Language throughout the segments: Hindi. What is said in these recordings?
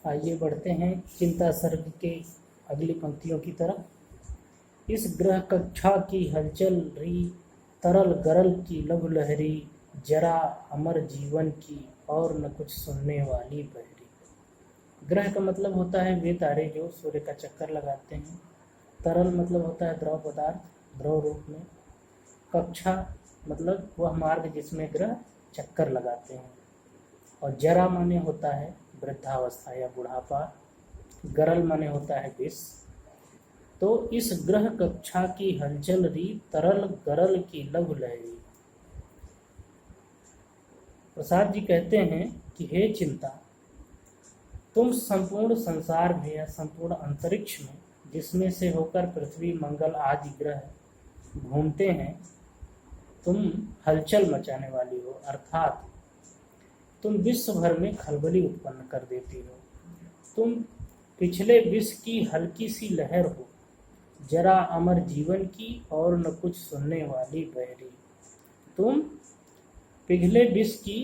आइए बढ़ते हैं चिंता सर्ग के अगली पंक्तियों की तरफ। इस ग्रह कक्षा की हलचल री, तरल गरल की लघु लहरी, जरा अमर जीवन की और न कुछ सुनने वाली बहरी। ग्रह का मतलब होता है वे तारे जो सूर्य का चक्कर लगाते हैं। तरल मतलब होता है द्रव पदार्थ, द्रव रूप में। कक्षा मतलब वह मार्ग जिसमें ग्रह चक्कर लगाते हैं। और जरा माने होता है वृद्धावस्था या बुढ़ापा। गरल माने होता है विष। तो इस ग्रह कक्षा की हलचल री, तरल गरल की लघु लहरी। प्रसाद जी कहते हैं कि हे चिंता, तुम संपूर्ण संसार में या संपूर्ण अंतरिक्ष में जिसमें से होकर पृथ्वी मंगल आदि ग्रह घूमते हैं, तुम हलचल मचाने वाली हो, अर्थात तुम विश्व भर में खलबली उत्पन्न कर देती हो। तुम पिछले विश्व की हल्की सी लहर हो, जरा अमर जीवन की और न कुछ सुनने वाली बहरी। तुम पिघले विश्व की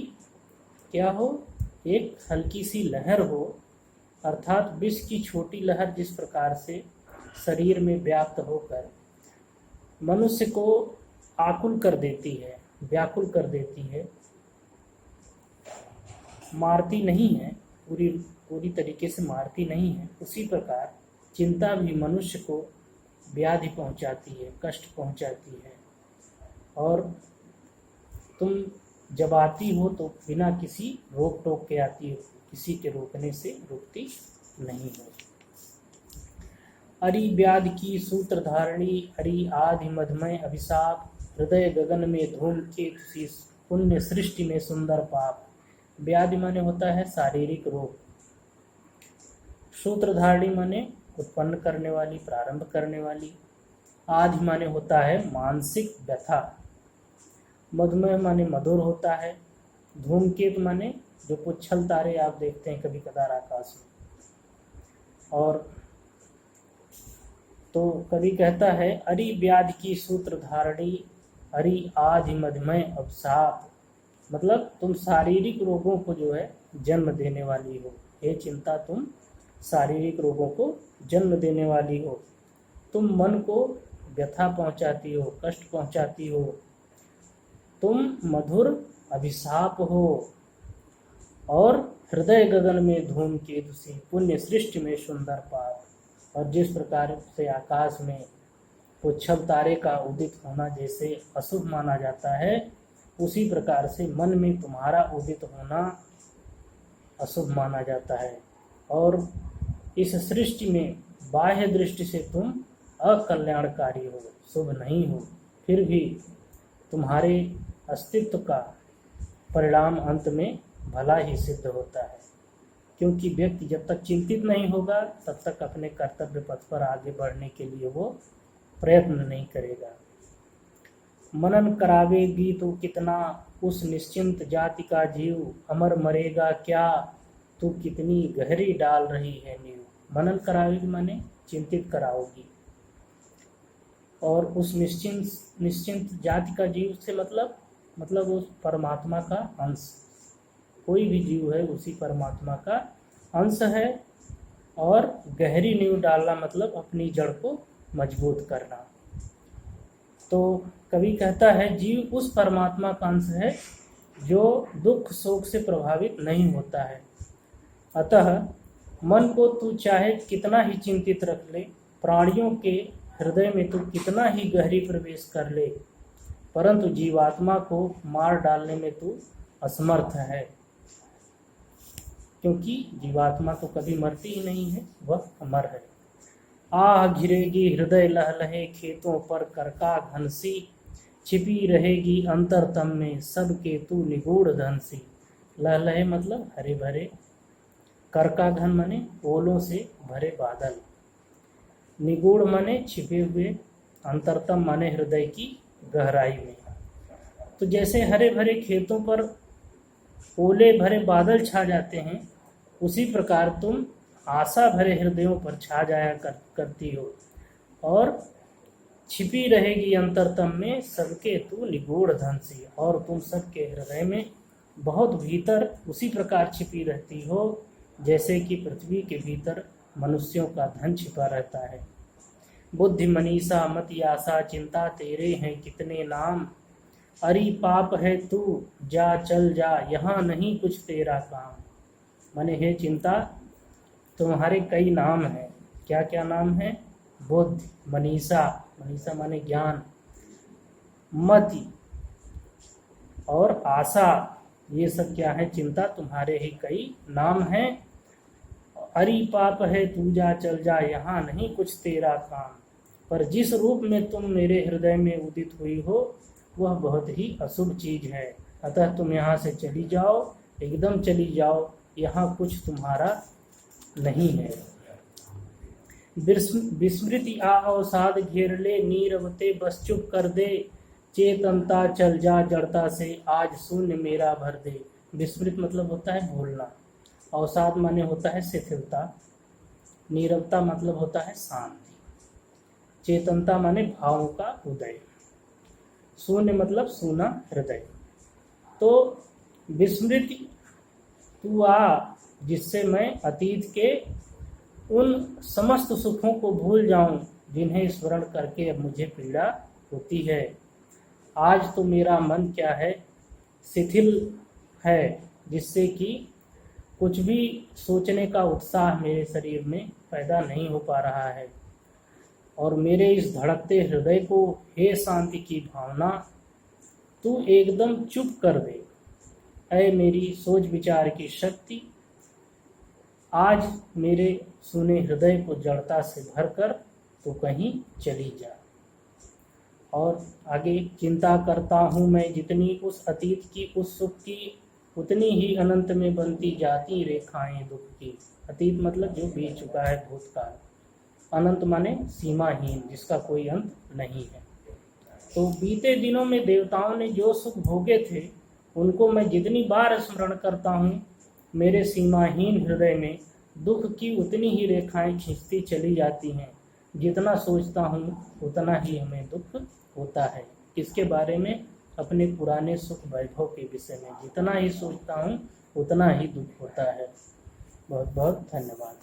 क्या हो? एक हल्की सी लहर हो, अर्थात विष की छोटी लहर जिस प्रकार से शरीर में व्याप्त होकर मनुष्य को आकुल कर देती है, व्याकुल कर देती है, मारती नहीं है, पूरी तरीके से मारती नहीं है, उसी प्रकार चिंता भी मनुष्य को व्याधि पहुंचाती है, कष्ट पहुंचाती है। और तुम जब आती हो तो बिना किसी रोक टोक के आती हो, किसी के रोकने से रुकती नहीं हो। अरि व्याध की सूत्रधारणी, अरि आदि मधमय अभिशाप, हृदय गगन में धूमकेतु सी, पुण्य सृष्टि में सुंदर पाप। व्याधि माने होता है शारीरिक रोग। सूत्रधारणी माने उत्पन्न करने वाली, प्रारंभ करने वाली। आदि माने होता है मानसिक व्यथा। मधुमेह माने मधुर होता है। धूमकेतु माने जो पुच्छल तारे आप देखते हैं कभी कदार आकाश में। और तो कवि कहता है अरि व्याधि की सूत्रधारणी, अरि आदि मधुमेह अभिशाप, मतलब तुम शारीरिक रोगों को जो है जन्म देने वाली हो। हे चिंता, तुम शारीरिक रोगों को जन्म देने वाली हो। तुम मन को व्यथा पहुंचाती हो, कष्ट पहुंचाती हो। तुम मधुर अभिशाप हो और हृदय गगन में धूमकेतु सी, पुण्य सृष्टि में सुंदर पाप। और जिस प्रकार से आकाश में पुच्छल तारे का उदित होना जैसे अशुभ माना जाता है, उसी प्रकार से मन में तुम्हारा उदित होना अशुभ माना जाता है। और इस सृष्टि में बाह्य दृष्टि से तुम अकल्याणकारी हो, शुभ नहीं हो, फिर भी तुम्हारे अस्तित्व का परिणाम अंत में भला ही सिद्ध होता है। क्योंकि व्यक्ति जब तक चिंतित नहीं होगा तब तक अपने कर्तव्य पथ पर आगे बढ़ने के लिए वो प्रयत्न नहीं करेगा। मनन करावेगी तो कितना उस निश्चिंत जाति का जीव, अमर मरेगा क्या तू कितनी गहरी डाल रही है नींव। मनन करावेगी माने चिंतित कराओगी। और उस निश्चिंत जाति का जीव से मतलब उस परमात्मा का अंश, कोई भी जीव है उसी परमात्मा का अंश है। और गहरी नींव डालना मतलब अपनी जड़ को मजबूत करना। तो कवि कहता है जीव उस परमात्मा का अंश है जो दुख शोक से प्रभावित नहीं होता है। अतः मन को तू चाहे कितना ही चिंतित रख ले, प्राणियों के हृदय में तू कितना ही गहरी प्रवेश कर ले, परंतु जीवात्मा को मार डालने में तू असमर्थ है। क्योंकि जीवात्मा तो कभी मरती ही नहीं है, वह अमर है। आह घिरेगी हृदय लहलहे, खेतों पर करका घनसी, छिपी रहेगी अंतरतम में सबके तू निगूढ़ धनसी। लहलहे मतलब हरे भरे, करका घन माने ओलों से भरे बादल, निगूढ़ माने छिपे हुए, अंतरतम माने हृदय की गहराई में। तो जैसे हरे भरे खेतों पर ओले भरे बादल छा जाते हैं, उसी प्रकार तुम आशा भरे हृदयों पर छा जाया करती हो और छिपी रहेगी अंतरतम में सबके तू निगूढ़ धनसी। और तुम सबके हृदय में बहुत भीतर उसी प्रकार छिपी रहती हो जैसे कि पृथ्वी के भीतर मनुष्यों का धन छिपा रहता है। बुद्धि मनीषा मत आशा चिंता तेरे हैं कितने नाम, अरे पाप है तू जा चल जा यहाँ नहीं कुछ तेरा काम। माने हे चिंता, तुम्हारे कई नाम हैं। क्या क्या नाम है? बुद्धि, मनीषा, मनीषा माने ज्ञान, मति और आशा, ये सब क्या है? चिंता, तुम्हारे ही कई नाम हैं। अरे पाप है तू जा चल जा यहाँ नहीं कुछ तेरा काम, पर जिस रूप में तुम मेरे हृदय में उदित हुई हो वह बहुत ही अशुभ चीज है। अतः तुम यहाँ से चली जाओ, एकदम चली जाओ, यहाँ कुछ तुम्हारा नहीं है। विस्मृति आ अवसाद घेर ले, नीरवते बस चुप कर दे, चेतनता चल जा जड़ता से, आज शून्य मेरा भर दे। विस्मृत मतलब होता है भूलना, अवसाद माने होता है शिथिलता, नीरवता मतलब होता है शांति, चेतनता माने भावों का उदय, शून्य मतलब सूना हृदय। तो विस्मृति तू आ, जिससे मैं अतीत के उन समस्त सुखों को भूल जाऊं जिन्हें स्मरण करके अब मुझे पीड़ा होती है। आज तो मेरा मन क्या है? शिथिल है, जिससे कि कुछ भी सोचने का उत्साह मेरे शरीर में पैदा नहीं हो पा रहा है। और मेरे इस धड़कते हृदय को हे शांति की भावना तू एकदम चुप कर दे। ऐ मेरी सोच विचार की शक्ति, आज मेरे सुने हृदय को जड़ता से भरकर तो कहीं चली जा। और आगे, चिंता करता हूँ मैं जितनी उस अतीत की उस सुख की, उतनी ही अनंत में बनती जाती रेखाएं दुख की। अतीत मतलब जो बीत चुका है, भूतकाल। अनंत माने सीमाहीन, जिसका कोई अंत नहीं है। तो बीते दिनों में देवताओं ने जो सुख भोगे थे उनको मैं जितनी बार स्मरण करता हूँ, मेरे सीमाहीन हृदय में दुख की उतनी ही रेखाएं खींचती चली जाती हैं। जितना सोचता हूँ उतना ही हमें दुख होता है। किसके बारे में? अपने पुराने सुख वैभव के विषय में। जितना ही सोचता हूँ उतना ही दुख होता है। बहुत बहुत धन्यवाद।